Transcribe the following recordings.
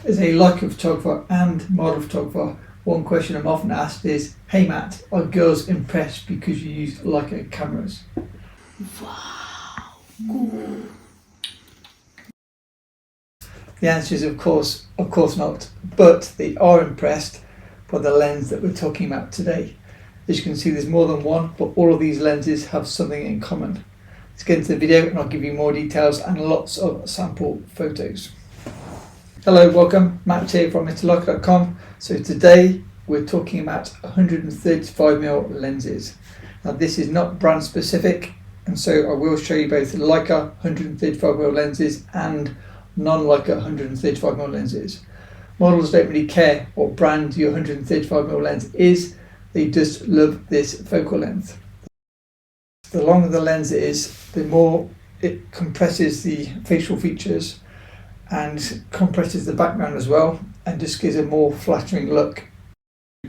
As a Leica photographer and model photographer, one question I'm often asked is, hey Matt, are girls impressed because you use Leica cameras? Wow, cool. The answer is of course not, but they are impressed by the lens that we're talking about today. As you can see, there's more than one, but all of these lenses have something in common. Let's get into the video and I'll give you more details and lots of sample photos. Hello, welcome, Matt here from MrLeica.com. So today we're talking about 135mm lenses. Now this is not brand specific, and so I will show you both Leica 135mm lenses and non-Leica 135mm lenses. Models don't really care what brand your 135mm lens is, they just love this focal length. The longer the lens is, the more it compresses the facial features and compresses the background as well, and just gives a more flattering look.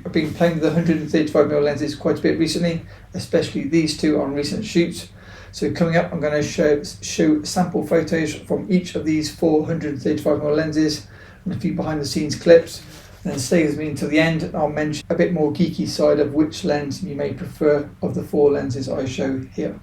I've been playing with the 135mm lenses quite a bit recently, especially these two on recent shoots. So coming up, I'm going to show sample photos from each of these 435mm lenses and a few behind the scenes clips. And then stay with me until the end, and I'll mention a bit more geeky side of which lens you may prefer of the four lenses I show here.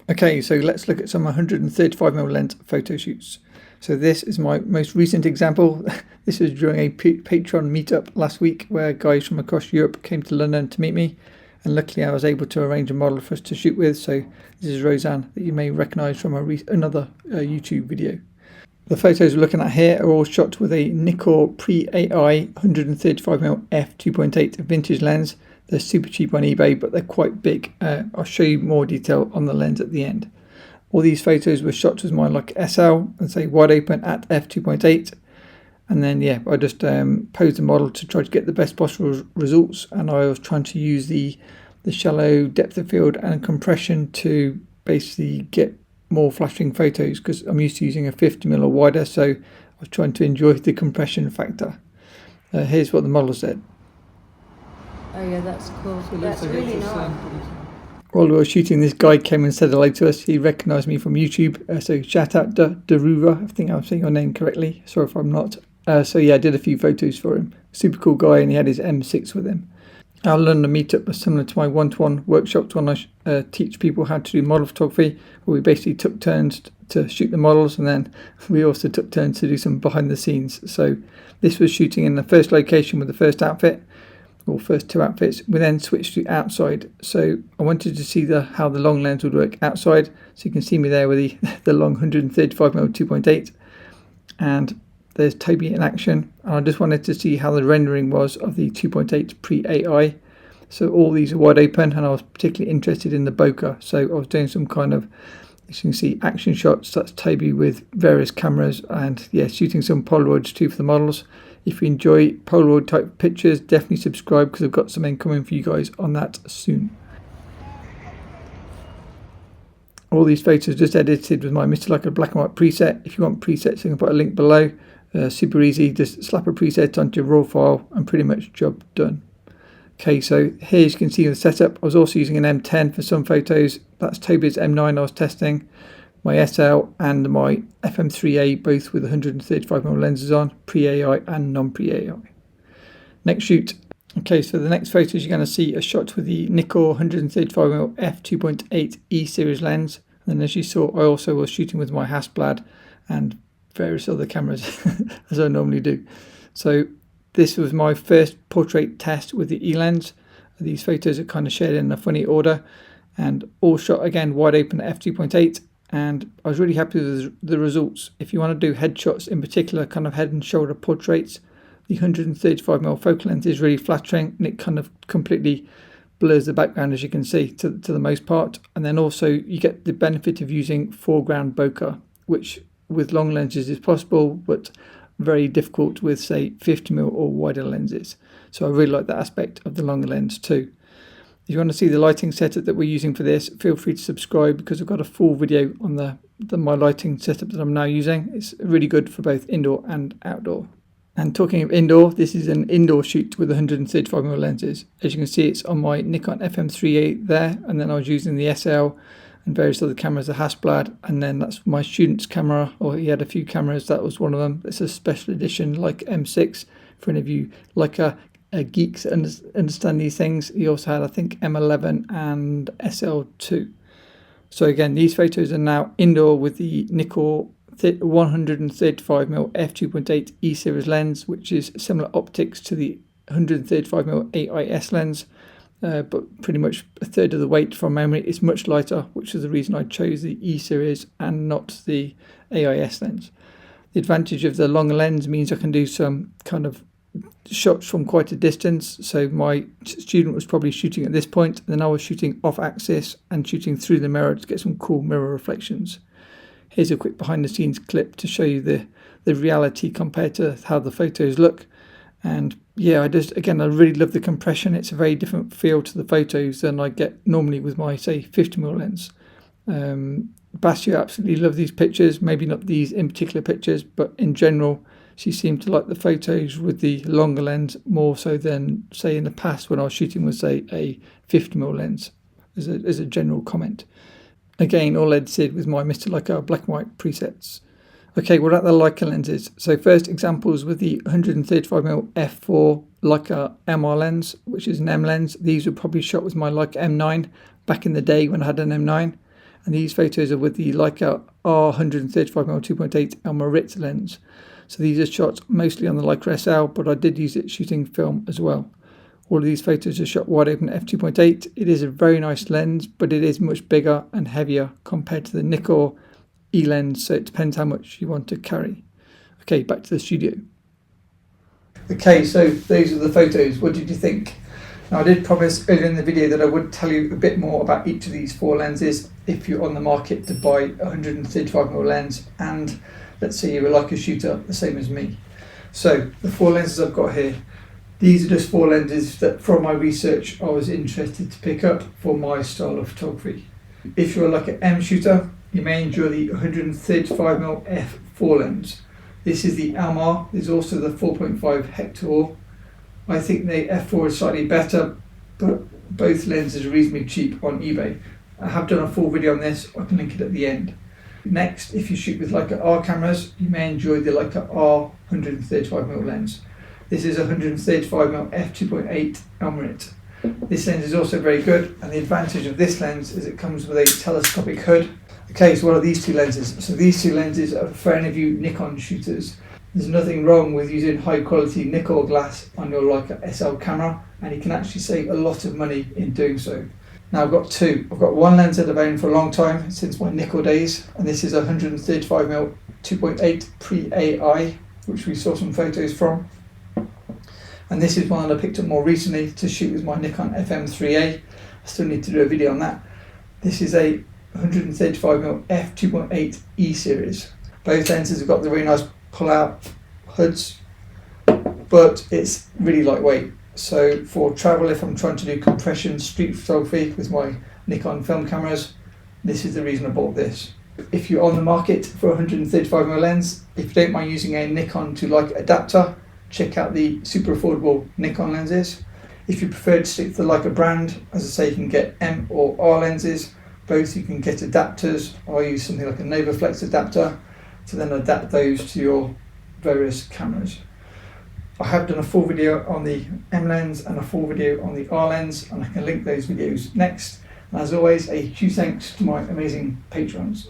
Okay, so let's look at some 135mm lens photo shoots. So this is my most recent example. This was during a Patreon meetup last week where guys from across Europe came to London to meet me, and luckily I was able to arrange a model for us to shoot with. So this is Roseanne, that you may recognise from another YouTube video. The photos we're looking at here are all shot with a Nikkor pre-AI 135mm f2.8 vintage lens. They're super cheap on eBay, but they're quite big. I'll show you more detail on the lens at the end. All these photos were shot with my Leica SL, and say wide open at f2.8. And then yeah, I just posed the model to try to get the best possible results, and I was trying to use the shallow depth of field and compression to basically get more flattering photos, because I'm used to using a 50mm or wider, so I was trying to enjoy the compression factor. Here's what the model said. Oh yeah, that's cool. So That's really nice. While we were shooting, this guy came and said hello to us. He recognised me from YouTube, so shout out to Darura. I think I'm saying your name correctly. Sorry if I'm not. So yeah, I did a few photos for him. Super cool guy, and he had his M6 with him. Our London meetup was similar to my one-to-one workshops when I teach people how to do model photography, where we basically took turns to shoot the models, and then we also took turns to do some behind the scenes. So this was shooting in the first location with the first outfit, or first two outfits. We then switched to outside. So I wanted to see how the long lens would work outside. So you can see me there with the long 135mm 2.8, and there's Toby in action. And I just wanted to see how the rendering was of the 2.8 pre-AI. So all these are wide open, and I was particularly interested in the bokeh. So I was doing some kind of, as you can see, action shots. That's Toby with various cameras, and yeah, shooting some Polaroids too for the models. If you enjoy Polaroid type pictures, definitely subscribe, because I've got something coming for you guys on that soon. All these photos just edited with my Mr. Leica black and white preset. If you want presets, I can put a link below. Super easy, just slap a preset onto your raw file and pretty much job done. Okay, so here you can see the setup. I was also using an M10 for some photos. That's Toby's M9 I was testing. My SL and my FM3A, both with 135mm lenses on, pre-AI and non-pre-AI. Next shoot. Okay, so the next photos you're going to see are shot with the Nikkor 135mm f2.8 E series lens. And then as you saw, I also was shooting with my Hasselblad and various other cameras, as I normally do. So this was my first portrait test with the E-lens. These photos are kind of shared in a funny order, and all shot again wide open at f2.8. And I was really happy with the results. If you want to do headshots in particular, kind of head and shoulder portraits, the 135mm focal length is really flattering, and it kind of completely blurs the background, as you can see, to the most part. And then also you get the benefit of using foreground bokeh, which with long lenses is possible, but very difficult with, say, 50mm or wider lenses. So I really like that aspect of the longer lens too. If you want to see the lighting setup that we're using for this, feel free to subscribe, because I've got a full video on my lighting setup that I'm now using. It's really good for both indoor and outdoor. And talking of indoor, this is an indoor shoot with 135mm lenses. As you can see, it's on my Nikon FM3A there, and then I was using the SL and various other cameras are Hasselblad. And then that's my student's camera, or he had a few cameras, that was one of them. It's a special edition Leica M6 for any of you Leica geeks that understand these things. He also had, I think, M11 and SL2. So again, these photos are now indoor with the Nikon 135mm f2.8 E series lens, which is similar optics to the 135mm AIS lens, but pretty much a third of the weight from memory. It's much lighter, which is the reason I chose the E series and not the AIS lens. The advantage of the longer lens means I can do some kind of shots from quite a distance. So my student was probably shooting at this point, and then I was shooting off axis and shooting through the mirror to get some cool mirror reflections. Here's a quick behind the scenes clip to show you the reality compared to how the photos look. And yeah, I really love the compression. It's a very different feel to the photos than I get normally with my, say, 50mm lens. Basia absolutely loved these pictures, maybe not these in particular pictures, but in general she seemed to like the photos with the longer lens more so than, say, in the past when I was shooting with, say, a 50mm lens, as a general comment. Again, all edited with my Mr. Leica black and white presets. Okay, what about the Leica lenses? So first, examples with the 135mm f4 Leica MR lens, which is an M lens. These were probably shot with my Leica M9 back in the day when I had an M9. And these photos are with the Leica R135mm 2.8 Elmarit lens. So these are shot mostly on the Leica SL, but I did use it shooting film as well. All of these photos are shot wide open at f2.8. It is a very nice lens, but it is much bigger and heavier compared to the Nikon E lens, so it depends how much you want to carry. Okay, back to the studio. Okay, so those are the photos. What did you think? Now, I did promise earlier in the video that I would tell you a bit more about each of these four lenses if you're on the market to buy a 135mm lens and let's say you're like a shooter the same as me. So the four lenses I've got here, these are just four lenses that from my research I was interested to pick up for my style of photography. If you're like an M shooter, you may enjoy the 135mm f4 lens. This is the Almar. There's also the 4.5 Hector. I think the f4 is slightly better, but both lenses are reasonably cheap on eBay. I have done a full video on this, I can link it at the end. Next, if you shoot with Leica R cameras, you may enjoy the Leica R 135mm lens. This is a 135mm f2.8 Elmarit. This lens is also very good, and the advantage of this lens is it comes with a telescopic hood. Okay, so what are these two lenses? So these two lenses are for any of you Nikon shooters. There's nothing wrong with using high quality Nikon glass on your Leica SL camera, and you can actually save a lot of money in doing so. Now I've got two. I've got one lens that I've owned for a long time, since my Nikon days, and this is a 135mm 2.8 pre-AI, which we saw some photos from. And this is one that I picked up more recently to shoot with my Nikon FM3A. I still need to do a video on that. This is a 135mm f2.8 E series. Both lenses have got the very nice pull-out hoods, but it's really lightweight. So for travel, if I'm trying to do compression street photography with my Nikon film cameras, this is the reason I bought this. If you're on the market for a 135mm lens, if you don't mind using a Nikon to Leica adapter, check out the super affordable Nikon lenses. If you prefer to stick to the Leica brand, as I say, you can get M or R lenses. Both you can get adapters. I use something like a NovaFlex adapter to then adapt those to your various cameras. I have done a full video on the M lens and a full video on the R lens, and I can link those videos next. And as always, a huge thanks to my amazing patrons.